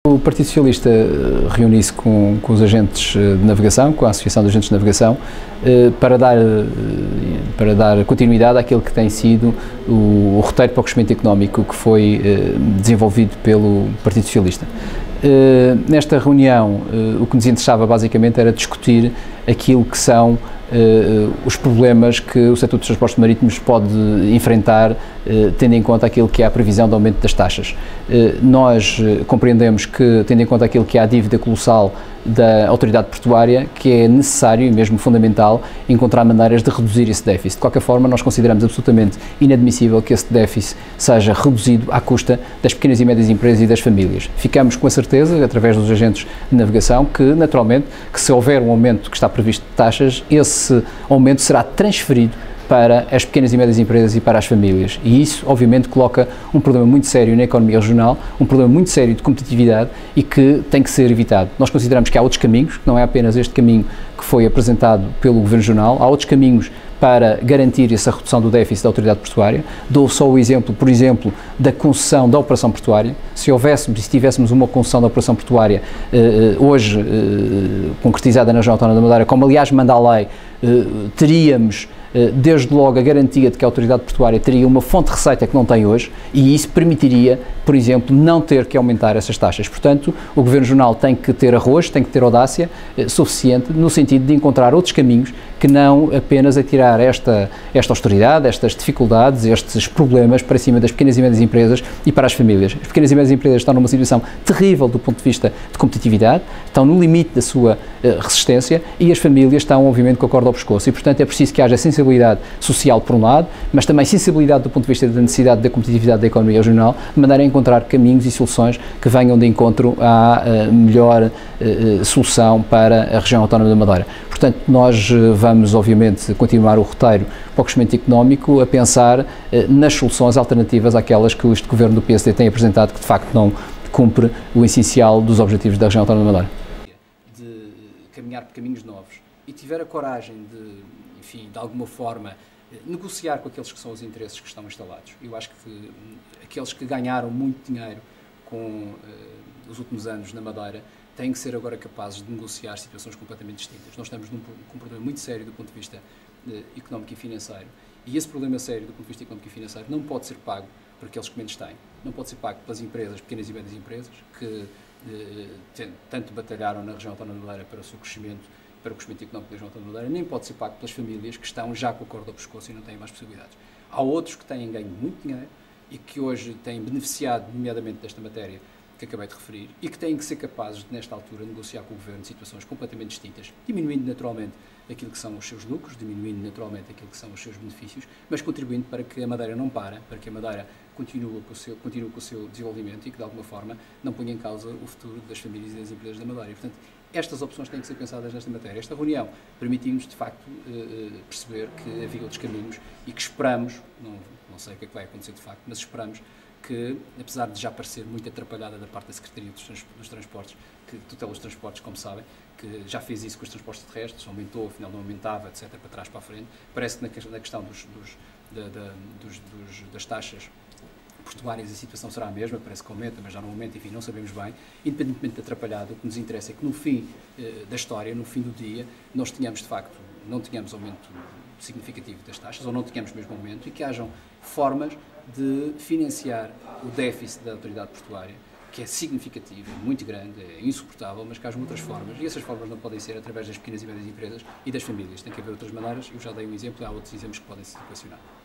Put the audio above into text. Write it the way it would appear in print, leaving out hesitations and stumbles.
O Partido Socialista reuniu-se com os agentes de navegação, com a Associação de Agentes de Navegação, para dar continuidade àquele que tem sido o roteiro para o crescimento económico que foi desenvolvido pelo Partido Socialista. Nesta reunião, o que nos interessava basicamente era discutir aquilo que são os problemas que o setor dos transportes marítimos pode enfrentar, tendo em conta aquilo que é a previsão de aumento das taxas. Nós compreendemos que, tendo em conta aquilo que é a dívida colossal da autoridade portuária, que é necessário e mesmo fundamental encontrar maneiras de reduzir esse déficit. De qualquer forma, nós consideramos absolutamente inadmissível que esse déficit seja reduzido à custa das pequenas e médias empresas e das famílias. Ficamos com a certeza, através dos agentes de navegação, que naturalmente, que se houver um aumento que está previsto de taxas, esse aumento será transferido para as pequenas e médias empresas e para as famílias. E isso, obviamente, coloca um problema muito sério na economia regional, um problema muito sério de competitividade e que tem que ser evitado. Nós consideramos que há outros caminhos, que não é apenas este caminho que foi apresentado pelo Governo Regional, há outros caminhos para garantir essa redução do déficit da autoridade portuária. Dou só o exemplo, por exemplo, da concessão da operação portuária. Se houvéssemos e se tivéssemos uma concessão da operação portuária hoje concretizada na Região Autónoma da Madeira, como aliás manda a lei, teríamos desde logo a garantia de que a autoridade portuária teria uma fonte de receita que não tem hoje e isso permitiria, por exemplo, não ter que aumentar essas taxas. Portanto, o Governo Regional tem que ter arrojo, tem que ter audácia suficiente no sentido de encontrar outros caminhos que não apenas atirar esta austeridade, estas dificuldades, estes problemas para cima das pequenas e médias empresas e para as famílias. As pequenas e médias empresas estão numa situação terrível do ponto de vista de competitividade, estão no limite da sua resistência e as famílias estão, obviamente, com a corda ao pescoço e, portanto, é preciso que haja sensibilidade social por um lado, mas também sensibilidade do ponto de vista da necessidade da competitividade da economia regional, de maneira a encontrar caminhos e soluções que venham de encontro à melhor solução para a região autónoma da Madeira. Portanto, nós vamos, obviamente, continuar o roteiro para o crescimento económico a pensar nas soluções alternativas àquelas que este Governo do PSD tem apresentado, que de facto não cumpre o essencial dos objetivos da região autónoma da Madeira. De caminhar por caminhos novos e tiver a coragem de alguma forma, negociar com aqueles que são os interesses que estão instalados. Eu acho que aqueles que ganharam muito dinheiro com os últimos anos na Madeira têm que ser agora capazes de negociar situações completamente distintas. Nós estamos com um problema muito sério do ponto de vista económico e financeiro e esse problema sério do ponto de vista económico e financeiro não pode ser pago por aqueles que menos têm. Não pode ser pago pelas empresas, pequenas e médias empresas, que tanto batalharam na região autónoma da Madeira para o seu crescimento, para o crescimento económico da região autónoma da Madeira, nem pode ser pago pelas famílias que estão já com a corda ao pescoço e não têm mais possibilidades. Há outros que têm ganho muito dinheiro e que hoje têm beneficiado, nomeadamente, desta matéria que acabei de referir, e que têm que ser capazes, nesta altura, de negociar com o Governo situações completamente distintas, diminuindo naturalmente aquilo que são os seus lucros, diminuindo naturalmente aquilo que são os seus benefícios, mas contribuindo para que a Madeira não para, para que a Madeira continue com o seu desenvolvimento e que, de alguma forma, não ponha em causa o futuro das famílias e das empresas da Madeira. E, portanto, estas opções têm que ser pensadas nesta matéria. Esta reunião permitiu-nos, de facto, perceber que havia outros caminhos e que esperamos, não sei o que é que vai acontecer de facto, mas esperamos que, apesar de já parecer muito atrapalhada da parte da Secretaria dos Transportes, que tutela os transportes, como sabem, que já fez isso com os transportes terrestres, aumentou, afinal não aumentava, etc., para trás para a frente, parece que na questão das taxas portuárias a situação será a mesma, parece que aumenta, mas já não aumenta, enfim, não sabemos bem. Independentemente de atrapalhado, o que nos interessa é que no fim da história, no fim do dia, nós tenhamos, de facto, não tenhamos aumento significativo das taxas, ou não tenhamos mesmo aumento, e que hajam formas de financiar o déficit da autoridade portuária, que é significativo, muito grande, é insuportável, mas que hajam outras formas, e essas formas não podem ser através das pequenas e médias empresas e das famílias. Tem que haver outras maneiras, eu já dei um exemplo, há outros exemplos que podem ser equacionados.